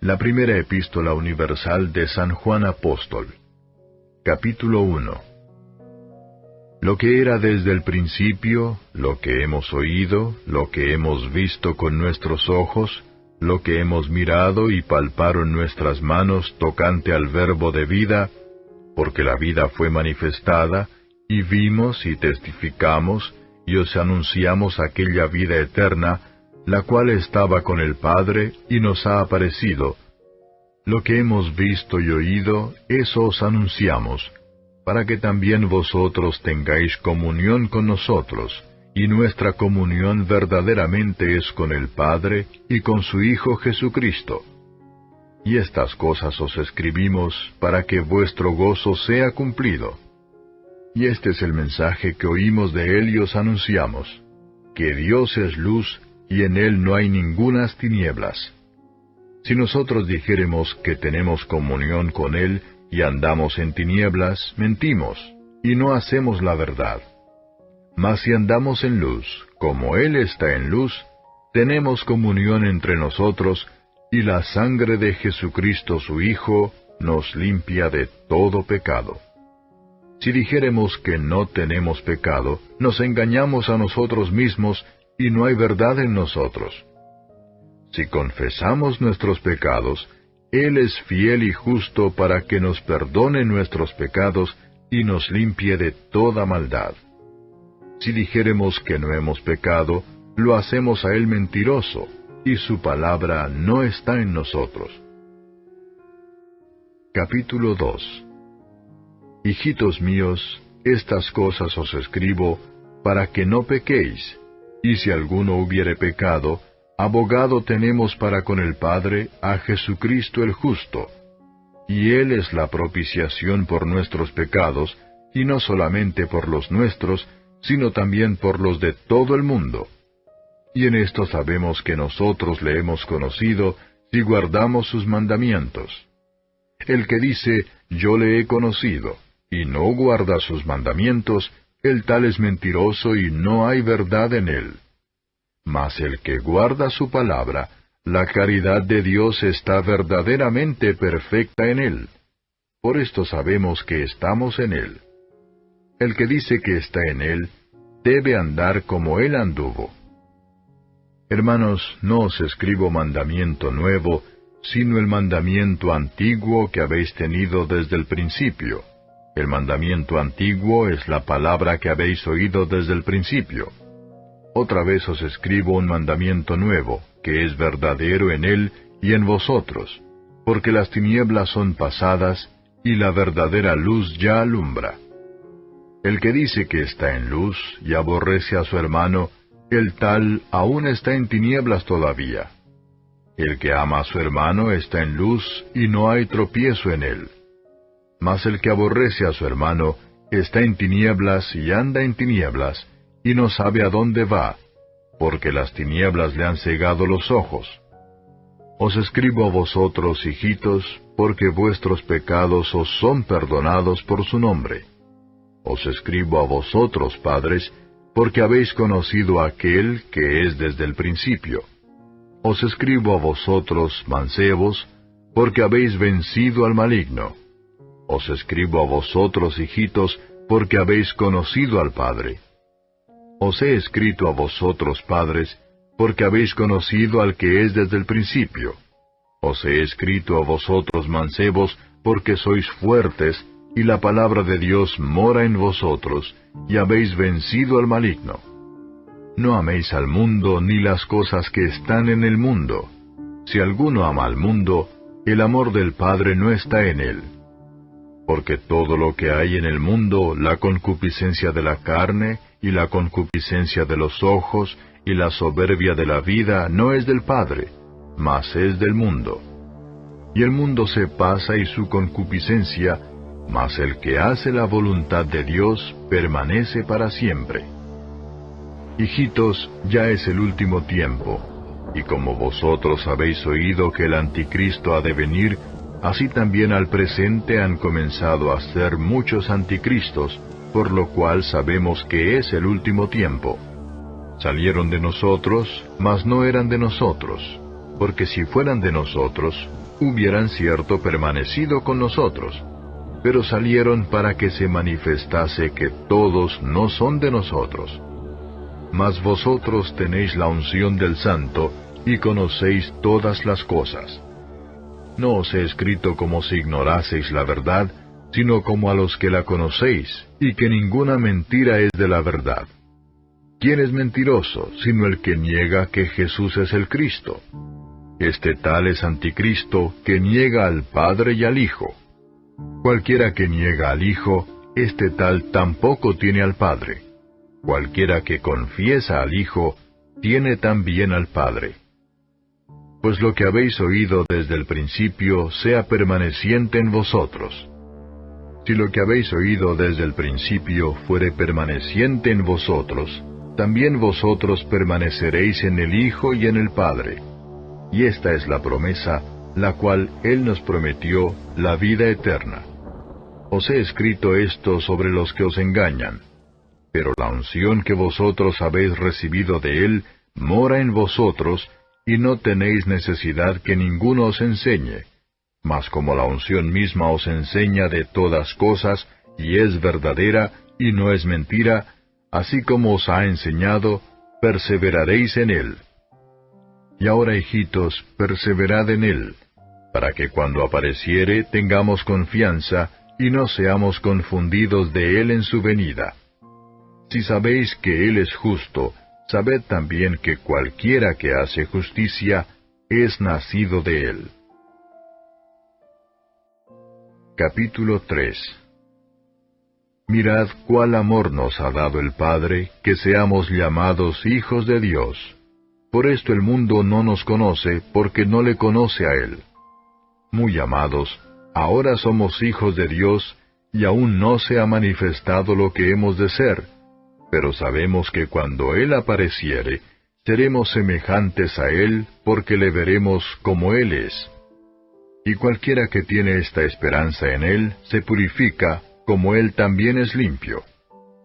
La primera epístola universal de San Juan Apóstol. Capítulo 1. Lo que era desde el principio, lo que hemos oído, lo que hemos visto con nuestros ojos, lo que hemos mirado y palparon nuestras manos tocante al Verbo de vida, porque la vida fue manifestada, y vimos y testificamos, y os anunciamos aquella vida eterna, la cual estaba con el Padre y nos ha aparecido. Lo que hemos visto y oído, eso os anunciamos, para que también vosotros tengáis comunión con nosotros, y nuestra comunión verdaderamente es con el Padre y con su Hijo Jesucristo. Y estas cosas os escribimos para que vuestro gozo sea cumplido. Y este es el mensaje que oímos de Él y os anunciamos, que Dios es luz, y en Él no hay ningunas tinieblas. Si nosotros dijéremos que tenemos comunión con Él y andamos en tinieblas, mentimos, y no hacemos la verdad. Mas si andamos en luz, como Él está en luz, tenemos comunión entre nosotros, y la sangre de Jesucristo su Hijo nos limpia de todo pecado. Si dijéremos que no tenemos pecado, nos engañamos a nosotros mismos, y no hay verdad en nosotros. Si confesamos nuestros pecados, Él es fiel y justo para que nos perdone nuestros pecados y nos limpie de toda maldad. Si dijéremos que no hemos pecado, lo hacemos a Él mentiroso, y su palabra no está en nosotros. Capítulo 2. Hijitos míos, estas cosas os escribo para que no pequéis. Y si alguno hubiere pecado, abogado tenemos para con el Padre a Jesucristo el justo. Y Él es la propiciación por nuestros pecados, y no solamente por los nuestros, sino también por los de todo el mundo. Y en esto sabemos que nosotros le hemos conocido, si guardamos sus mandamientos. El que dice, yo le he conocido, y no guarda sus mandamientos, el tal es mentiroso y no hay verdad en él. Mas el que guarda su palabra, la caridad de Dios está verdaderamente perfecta en él. Por esto sabemos que estamos en él. El que dice que está en él, debe andar como él anduvo. Hermanos, no os escribo mandamiento nuevo, sino el mandamiento antiguo que habéis tenido desde el principio. El mandamiento antiguo es la palabra que habéis oído desde el principio. Otra vez os escribo un mandamiento nuevo, que es verdadero en él y en vosotros, porque las tinieblas son pasadas, y la verdadera luz ya alumbra. El que dice que está en luz y aborrece a su hermano, el tal aún está en tinieblas todavía. El que ama a su hermano está en luz y no hay tropiezo en él. Mas el que aborrece a su hermano está en tinieblas y anda en tinieblas, y no sabe a dónde va, porque las tinieblas le han cegado los ojos. Os escribo a vosotros, hijitos, porque vuestros pecados os son perdonados por su nombre. Os escribo a vosotros, padres, porque habéis conocido a aquel que es desde el principio. Os escribo a vosotros, mancebos, porque habéis vencido al maligno. Os escribo a vosotros, hijitos, porque habéis conocido al Padre. Os he escrito a vosotros, padres, porque habéis conocido al que es desde el principio. Os he escrito a vosotros, mancebos, porque sois fuertes, y la palabra de Dios mora en vosotros, y habéis vencido al maligno. No améis al mundo ni las cosas que están en el mundo. Si alguno ama al mundo, el amor del Padre no está en él. Porque todo lo que hay en el mundo, la concupiscencia de la carne, y la concupiscencia de los ojos, y la soberbia de la vida, no es del Padre, mas es del mundo. Y el mundo se pasa y su concupiscencia, mas el que hace la voluntad de Dios permanece para siempre. Hijitos, ya es el último tiempo, y como vosotros habéis oído que el anticristo ha de venir, así también al presente han comenzado a ser muchos anticristos, por lo cual sabemos que es el último tiempo. Salieron de nosotros, mas no eran de nosotros, porque si fueran de nosotros, hubieran cierto permanecido con nosotros. Pero salieron para que se manifestase que todos no son de nosotros. Mas vosotros tenéis la unción del Santo, y conocéis todas las cosas. No os he escrito como si ignoraseis la verdad, sino como a los que la conocéis, y que ninguna mentira es de la verdad. ¿Quién es mentiroso, sino el que niega que Jesús es el Cristo? Este tal es anticristo, que niega al Padre y al Hijo. Cualquiera que niega al Hijo, este tal tampoco tiene al Padre. Cualquiera que confiesa al Hijo, tiene también al Padre. Pues lo que habéis oído desde el principio sea permaneciente en vosotros. Si lo que habéis oído desde el principio fuere permaneciente en vosotros, también vosotros permaneceréis en el Hijo y en el Padre. Y esta es la promesa, la cual Él nos prometió, la vida eterna. Os he escrito esto sobre los que os engañan. Pero la unción que vosotros habéis recibido de Él mora en vosotros, y no tenéis necesidad que ninguno os enseñe. Mas como la unción misma os enseña de todas cosas, y es verdadera, y no es mentira, así como os ha enseñado, perseveraréis en Él. Y ahora, hijitos, perseverad en Él, para que cuando apareciere tengamos confianza, y no seamos confundidos de Él en su venida. Si sabéis que Él es justo, sabed también que cualquiera que hace justicia es nacido de Él. Capítulo 3. Mirad cuál amor nos ha dado el Padre, que seamos llamados hijos de Dios. Por esto el mundo no nos conoce, porque no le conoce a Él. Muy amados, ahora somos hijos de Dios, y aún no se ha manifestado lo que hemos de ser, pero sabemos que cuando Él apareciere, seremos semejantes a Él, porque le veremos como Él es. Y cualquiera que tiene esta esperanza en Él, se purifica, como Él también es limpio.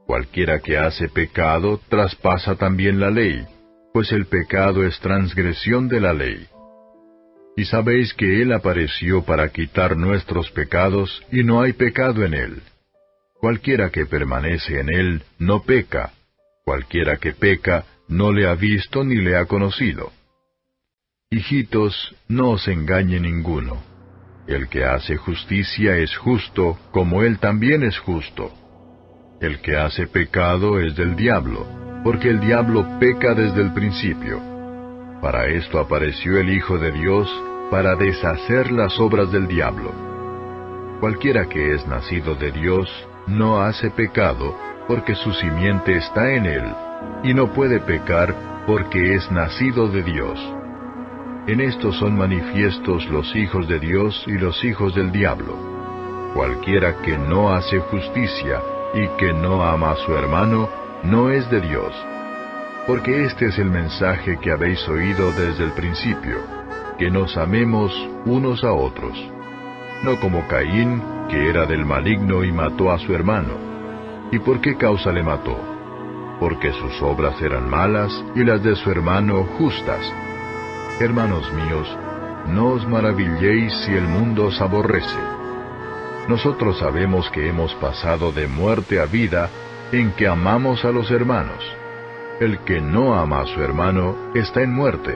Cualquiera que hace pecado, traspasa también la ley, pues el pecado es transgresión de la ley. Y sabéis que Él apareció para quitar nuestros pecados, y no hay pecado en Él. Cualquiera que permanece en Él, no peca. Cualquiera que peca, no le ha visto ni le ha conocido. Hijitos, no os engañe ninguno. El que hace justicia es justo, como Él también es justo. El que hace pecado es del diablo, porque el diablo peca desde el principio. Para esto apareció el Hijo de Dios, para deshacer las obras del diablo. Cualquiera que es nacido de Dios, no hace pecado, porque su simiente está en Él, y no puede pecar, porque es nacido de Dios. En esto son manifiestos los hijos de Dios y los hijos del diablo. Cualquiera que no hace justicia, y que no ama a su hermano, no es de Dios. Porque este es el mensaje que habéis oído desde el principio, que nos amemos unos a otros. No como Caín, que era del maligno y mató a su hermano. ¿Y por qué causa le mató? Porque sus obras eran malas y las de su hermano justas. Hermanos míos, no os maravilléis si el mundo os aborrece. Nosotros sabemos que hemos pasado de muerte a vida, en que amamos a los hermanos. El que no ama a su hermano está en muerte.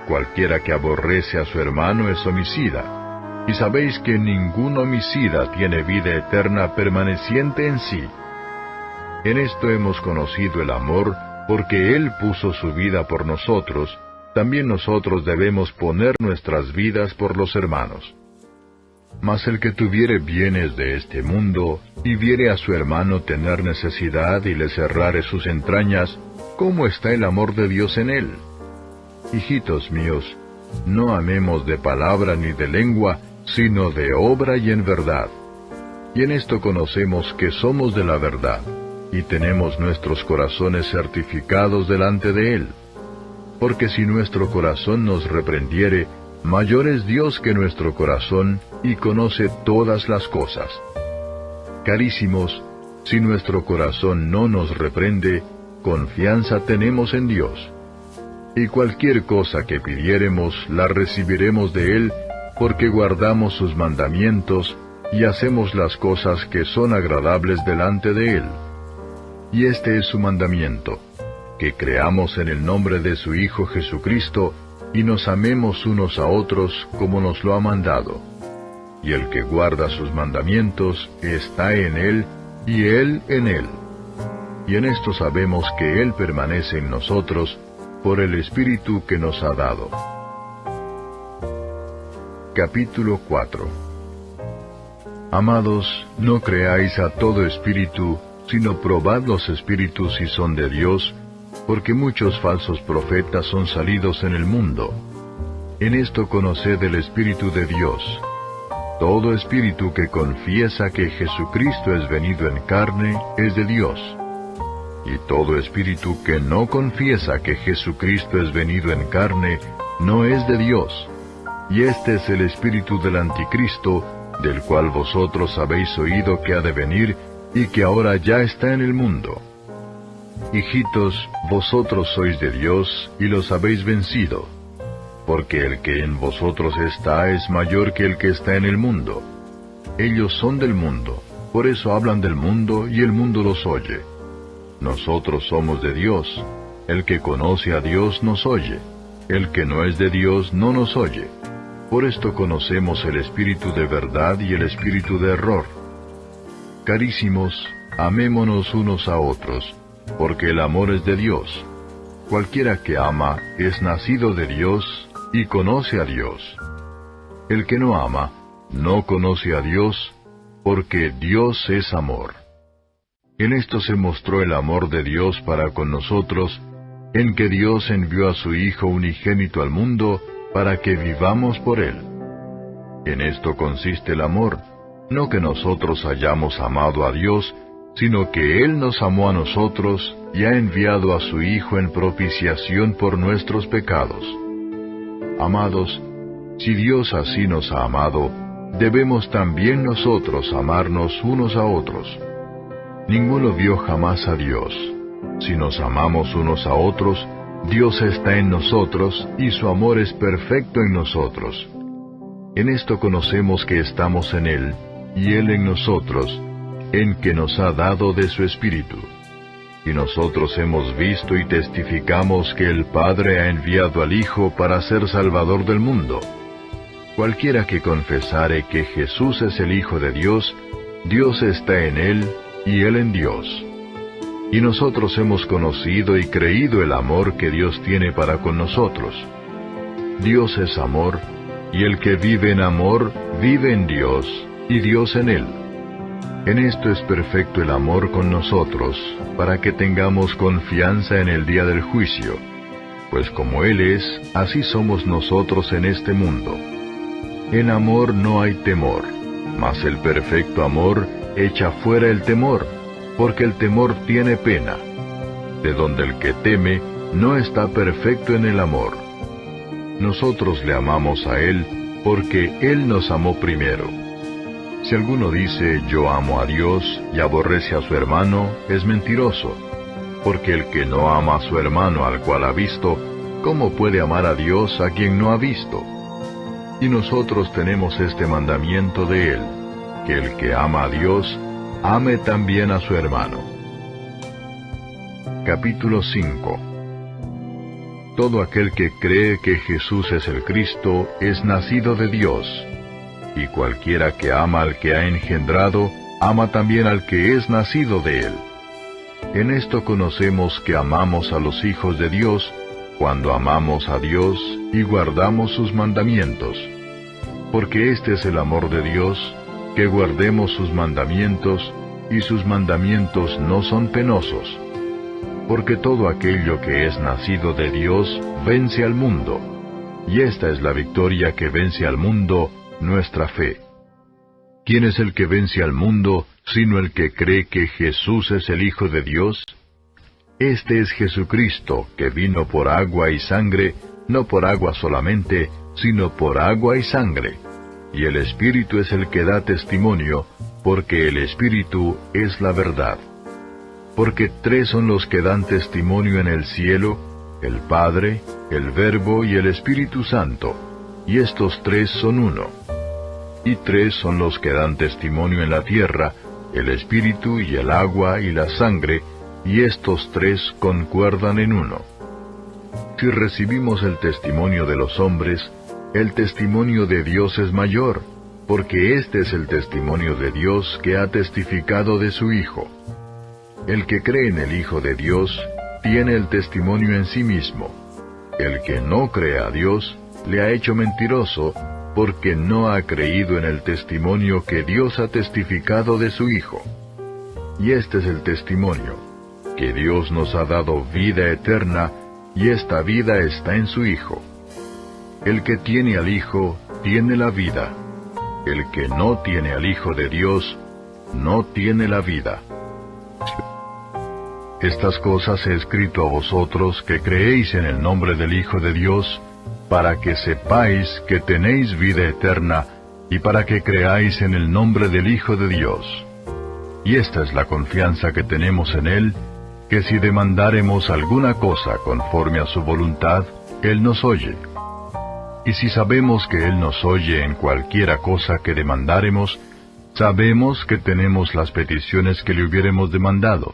Cualquiera que aborrece a su hermano es homicida, y sabéis que ningún homicida tiene vida eterna permaneciente en sí. En esto hemos conocido el amor, porque Él puso su vida por nosotros, también nosotros debemos poner nuestras vidas por los hermanos. Mas el que tuviere bienes de este mundo, y viere a su hermano tener necesidad y le cerrare sus entrañas, ¿cómo está el amor de Dios en él? Hijitos míos, no amemos de palabra ni de lengua, sino de obra y en verdad. Y en esto conocemos que somos de la verdad, y tenemos nuestros corazones certificados delante de Él. Porque si nuestro corazón nos reprendiere, mayor es Dios que nuestro corazón, y conoce todas las cosas. Carísimos, si nuestro corazón no nos reprende, confianza tenemos en Dios. Y cualquier cosa que pidiéremos, la recibiremos de Él, porque guardamos sus mandamientos, y hacemos las cosas que son agradables delante de Él. Y este es su mandamiento, que creamos en el nombre de su Hijo Jesucristo, y nos amemos unos a otros como nos lo ha mandado. Y el que guarda sus mandamientos está en Él, y Él en Él. Y en esto sabemos que Él permanece en nosotros, por el Espíritu que nos ha dado. Capítulo 4. Amados, no creáis a todo espíritu, sino probad los espíritus si son de Dios, porque muchos falsos profetas son salidos en el mundo. En esto conoced el Espíritu de Dios. Todo espíritu que confiesa que Jesucristo es venido en carne es de Dios. Y todo espíritu que no confiesa que Jesucristo es venido en carne no es de Dios. Y este es el espíritu del anticristo, del cual vosotros habéis oído que ha de venir, y que ahora ya está en el mundo. Hijitos, vosotros sois de Dios, y los habéis vencido, porque el que en vosotros está es mayor que el que está en el mundo. Ellos son del mundo, por eso hablan del mundo, y el mundo los oye. Nosotros somos de Dios. El que conoce a Dios nos oye. El que no es de Dios no nos oye. Por esto conocemos el espíritu de verdad y el espíritu de error. Carísimos, amémonos unos a otros, porque el amor es de Dios. Cualquiera que ama es nacido de Dios y conoce a Dios. El que no ama no conoce a Dios, porque Dios es amor. En esto se mostró el amor de Dios para con nosotros, en que Dios envió a su Hijo unigénito al mundo, para que vivamos por Él. En esto consiste el amor, no que nosotros hayamos amado a Dios, sino que Él nos amó a nosotros, y ha enviado a su Hijo en propiciación por nuestros pecados. Amados, si Dios así nos ha amado, debemos también nosotros amarnos unos a otros. Ninguno vio jamás a Dios. Si nos amamos unos a otros, Dios está en nosotros, y su amor es perfecto en nosotros. En esto conocemos que estamos en Él, y Él en nosotros, en que nos ha dado de su Espíritu. Y nosotros hemos visto y testificamos que el Padre ha enviado al Hijo para ser Salvador del mundo. Cualquiera que confesare que Jesús es el Hijo de Dios, Dios está en Él, y Él en Dios. Y nosotros hemos conocido y creído el amor que Dios tiene para con nosotros. Dios es amor, y el que vive en amor, vive en Dios, y Dios en él. En esto es perfecto el amor con nosotros, para que tengamos confianza en el día del juicio. Pues como Él es, así somos nosotros en este mundo. En amor no hay temor, mas el perfecto amor echa fuera el temor, porque el temor tiene pena, de donde el que teme no está perfecto en el amor. Nosotros le amamos a Él, porque Él nos amó primero. Si alguno dice, yo amo a Dios, y aborrece a su hermano, es mentiroso, porque el que no ama a su hermano al cual ha visto, ¿cómo puede amar a Dios a quien no ha visto? Y nosotros tenemos este mandamiento de Él, que el que ama a Dios, ame también a su hermano. Capítulo 5. Todo aquel que cree que Jesús es el Cristo es nacido de Dios, y cualquiera que ama al que ha engendrado, ama también al que es nacido de él. En esto conocemos que amamos a los hijos de Dios, cuando amamos a Dios y guardamos sus mandamientos. Porque este es el amor de Dios, que guardemos sus mandamientos, y sus mandamientos no son penosos. Porque todo aquello que es nacido de Dios vence al mundo, y esta es la victoria que vence al mundo, nuestra fe. ¿quién es el que vence al mundo, sino el que cree que Jesús es el Hijo de Dios? Este es Jesucristo, que vino por agua y sangre, no por agua solamente, sino por agua y sangre. Y el Espíritu es el que da testimonio, porque el Espíritu es la verdad. Porque 3 son los que dan testimonio en el cielo, el Padre, el Verbo y el Espíritu Santo, y estos 3 son uno. Y 3 son los que dan testimonio en la tierra, el Espíritu y el agua y la sangre, y estos 3 concuerdan en uno. Si recibimos el testimonio de los hombres, el testimonio de Dios es mayor, porque este es el testimonio de Dios que ha testificado de su Hijo. El que cree en el Hijo de Dios, tiene el testimonio en sí mismo. El que no cree a Dios, le ha hecho mentiroso, porque no ha creído en el testimonio que Dios ha testificado de su Hijo. Y este es el testimonio, que Dios nos ha dado vida eterna, y esta vida está en su Hijo. El que tiene al Hijo, tiene la vida. El que no tiene al Hijo de Dios, no tiene la vida. Estas cosas he escrito a vosotros que creéis en el nombre del Hijo de Dios, para que sepáis que tenéis vida eterna, y para que creáis en el nombre del Hijo de Dios. Y esta es la confianza que tenemos en Él, que si demandáremos alguna cosa conforme a su voluntad, Él nos oye. Y si sabemos que Él nos oye en cualquiera cosa que demandáremos, sabemos que tenemos las peticiones que le hubiéremos demandado.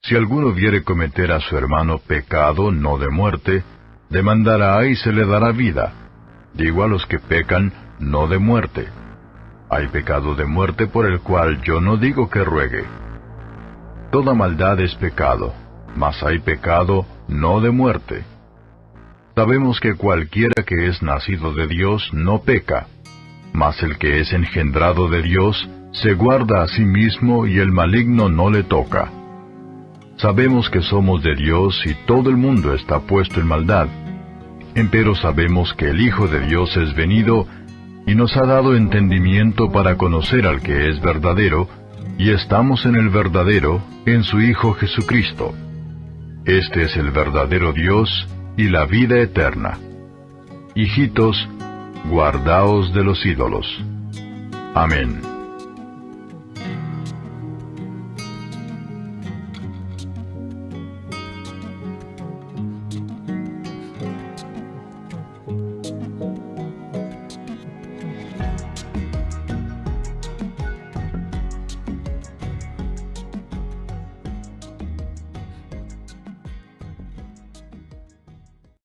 Si alguno viere cometer a su hermano pecado no de muerte, demandará y se le dará vida. Digo a los que pecan, no de muerte. Hay pecado de muerte por el cual yo no digo que ruegue. Toda maldad es pecado, mas hay pecado no de muerte. Sabemos que cualquiera que es nacido de Dios no peca, mas el que es engendrado de Dios se guarda a sí mismo y el maligno no le toca. Sabemos que somos de Dios y todo el mundo está puesto en maldad. Empero sabemos que el Hijo de Dios es venido y nos ha dado entendimiento para conocer al que es verdadero, y estamos en el verdadero, en su Hijo Jesucristo. Este es el verdadero Dios y la vida eterna. Hijitos, guardaos de los ídolos. Amén.